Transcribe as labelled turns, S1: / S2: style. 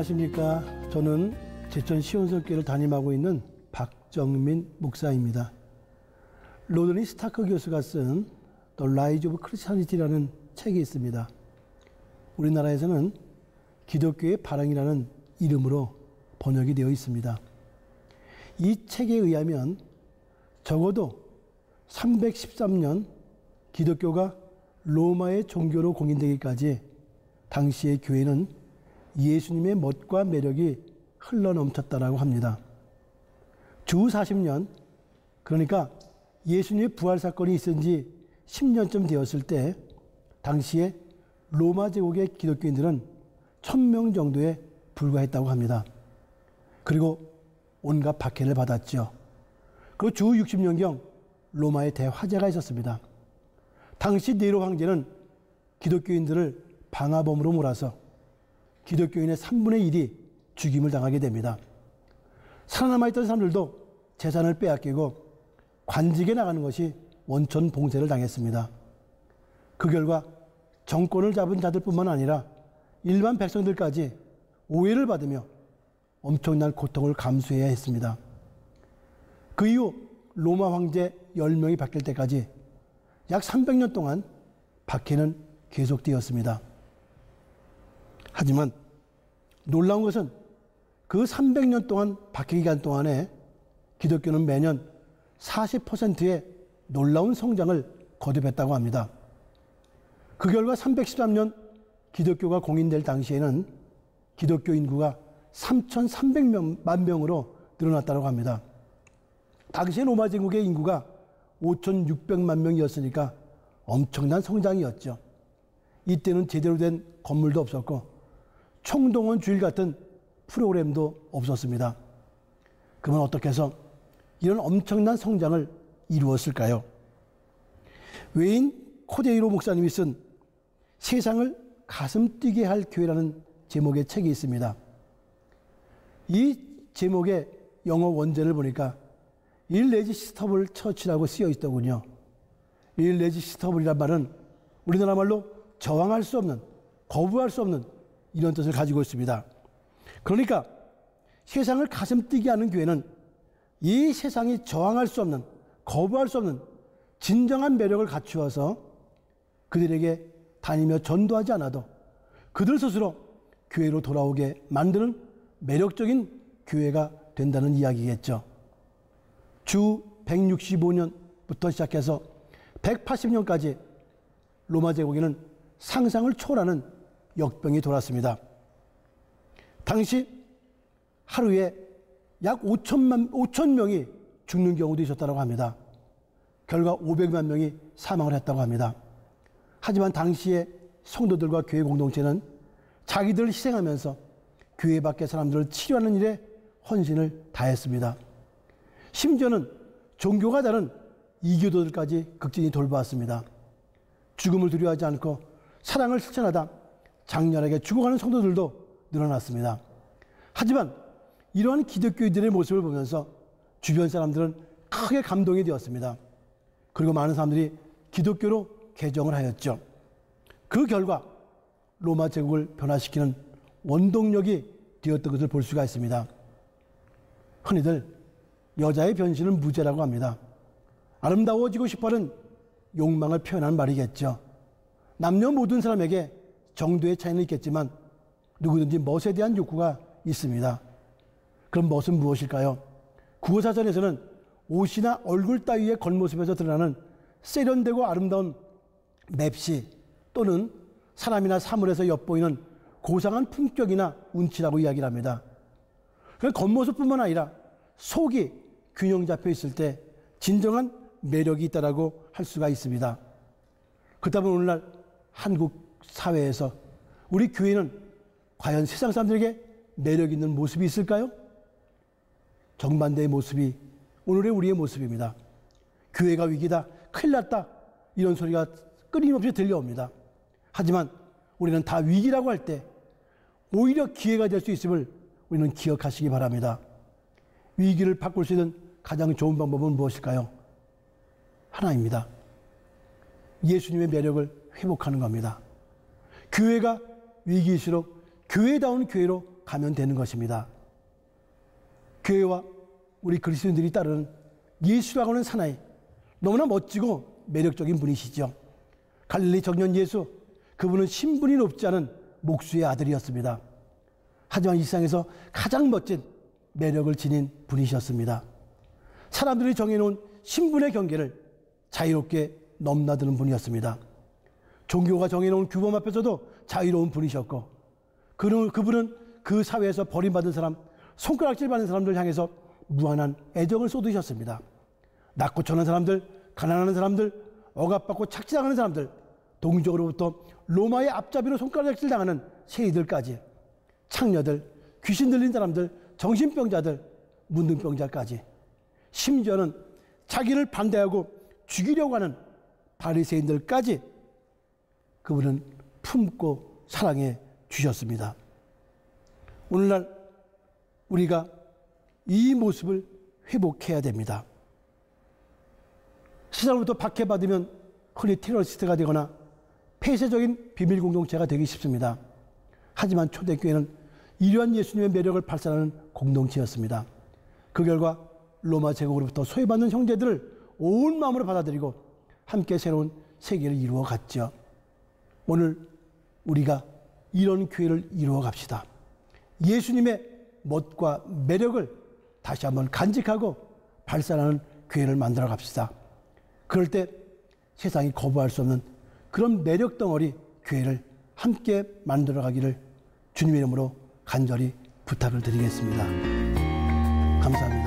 S1: 안녕하십니까. 저는 제천 시온성교회를 담임하고 있는 박정민 목사입니다. 로드니 스타크 교수가 쓴 The Rise of Christianity라는 책이 있습니다. 우리나라에서는 기독교의 발흥이라는 이름으로 번역이 되어 있습니다. 이 책에 의하면 적어도 313년 기독교가 로마의 종교로 공인되기까지 당시의 교회는 예수님의 멋과 매력이 흘러넘쳤다라고 합니다. 주 40년, 그러니까 예수님의 부활 사건이 있은 지 10년쯤 되었을 때 당시에 로마 제국의 기독교인들은 1000명 정도에 불과했다고 합니다. 그리고 온갖 박해를 받았죠. 그리고 주 60년경 로마에 대화재가 있었습니다. 당시 네로 황제는 기독교인들을 방화범으로 몰아서 기독교인의 3분의 1이 죽임을 당하게 됩니다. 살아남아있던 사람들도 재산을 빼앗기고 관직에 나가는 것이 원천 봉쇄를 당했습니다. 그 결과 정권을 잡은 자들뿐만 아니라 일반 백성들까지 오해를 받으며 엄청난 고통을 감수해야 했습니다. 그 이후 로마 황제 10명이 바뀔 때까지 약 300년 동안 박해는 계속되었습니다. 하지만 놀라운 것은 그 300년 동안 박해 기간 동안에 기독교는 매년 40%의 놀라운 성장을 거듭했다고 합니다. 그 결과 313년 기독교가 공인될 당시에는 기독교 인구가 3,300만 명으로 늘어났다고 합니다. 당시 로마 제국의 인구가 5,600만 명이었으니까 엄청난 성장이었죠. 이때는 제대로 된 건물도 없었고 총동원 주일 같은 프로그램도 없었습니다. 그러면 어떻게 해서 이런 엄청난 성장을 이루었을까요? 외인 코데이로 목사님이 쓴 세상을 가슴 뛰게 할 교회라는 제목의 책이 있습니다. 이 제목의 영어 원제를 보니까 irresistible church라고 쓰여 있더군요. irresistible이란 말은 우리나라 말로 저항할 수 없는, 거부할 수 없는 이런 뜻을 가지고 있습니다. 그러니까 세상을 가슴 뛰게 하는 교회는 이 세상이 저항할 수 없는, 거부할 수 없는 진정한 매력을 갖추어서 그들에게 다니며 전도하지 않아도 그들 스스로 교회로 돌아오게 만드는 매력적인 교회가 된다는 이야기겠죠. 주 165년부터 시작해서 180년까지 로마 제국에는 상상을 초월하는 역병이 돌았습니다. 당시 하루에 약 5천 명이 죽는 경우도 있었다고 합니다. 결과 500만 명이 사망을 했다고 합니다. 하지만 당시의 성도들과 교회 공동체는 자기들을 희생하면서 교회 밖의 사람들을 치료하는 일에 헌신을 다했습니다. 심지어는 종교가 다른 이교도들까지 극진히 돌보았습니다. 죽음을 두려워하지 않고 사랑을 실천하다 장렬하게 죽어가는 성도들도 늘어났습니다. 하지만 이러한 기독교인들의 모습을 보면서 주변 사람들은 크게 감동이 되었습니다. 그리고 많은 사람들이 기독교로 개종을 하였죠. 그 결과 로마 제국을 변화시키는 원동력이 되었던 것을 볼 수가 있습니다. 흔히들 여자의 변신은 무죄라고 합니다. 아름다워지고 싶어하는 욕망을 표현하는 말이겠죠. 남녀 모든 사람에게 정도의 차이는 있겠지만 누구든지 멋에 대한 욕구가 있습니다. 그럼 멋은 무엇일까요? 구어사전에서는 옷이나 얼굴 따위의 겉모습에서 드러나는 세련되고 아름다운 맵시 또는 사람이나 사물에서 엿보이는 고상한 품격이나 운치라고 이야기를 합니다. 겉모습뿐만 아니라 속이 균형 잡혀 있을 때 진정한 매력이 있다라고 할 수가 있습니다. 그렇다면 오늘날 한국 사회에서 우리 교회는 과연 세상 사람들에게 매력 있는 모습이 있을까요? 정반대의 모습이 오늘의 우리의 모습입니다. 교회가 위기다, 큰일 났다 이런 소리가 끊임없이 들려옵니다. 하지만 우리는 다 위기라고 할 때 오히려 기회가 될 수 있음을 우리는 기억하시기 바랍니다. 위기를 바꿀 수 있는 가장 좋은 방법은 무엇일까요? 하나입니다. 예수님의 매력을 회복하는 겁니다. 교회가 위기일수록 교회다운 교회로 가면 되는 것입니다. 교회와 우리 그리스도인들이 따르는 예수라고 하는 사나이, 너무나 멋지고 매력적인 분이시죠. 갈릴리 청년 예수, 그분은 신분이 높지 않은 목수의 아들이었습니다. 하지만 이 세상에서 가장 멋진 매력을 지닌 분이셨습니다. 사람들이 정해놓은 신분의 경계를 자유롭게 넘나드는 분이었습니다. 종교가 정해놓은 규범 앞에서도 자유로운 분이셨고, 그분은 그 사회에서 버림받은 사람, 손가락질 받는 사람들 향해서 무한한 애정을 쏟으셨습니다. 낮고 천한 사람들, 가난한 사람들, 억압받고 착취당하는 사람들, 동족으로부터 로마의 앞잡이로 손가락질 당하는 세리들까지, 창녀들, 귀신 들린 사람들, 정신병자들, 문둥병자까지, 심지어는 자기를 반대하고 죽이려고 하는 바리새인들까지 그분은 품고 사랑해 주셨습니다. 오늘날 우리가 이 모습을 회복해야 됩니다. 세상으로부터 박해받으면 흔히 테러리스트가 되거나 폐쇄적인 비밀 공동체가 되기 쉽습니다. 하지만 초대교회는 이러한 예수님의 매력을 발산하는 공동체였습니다. 그 결과 로마 제국으로부터 소외받는 형제들을 온 마음으로 받아들이고 함께 새로운 세계를 이루어 갔죠. 오늘 우리가 이런 교회를 이루어 갑시다. 예수님의 멋과 매력을 다시 한번 간직하고 발산하는 교회를 만들어 갑시다. 그럴 때 세상이 거부할 수 없는 그런 매력 덩어리 교회를 함께 만들어 가기를 주님의 이름으로 간절히 부탁을 드리겠습니다. 감사합니다.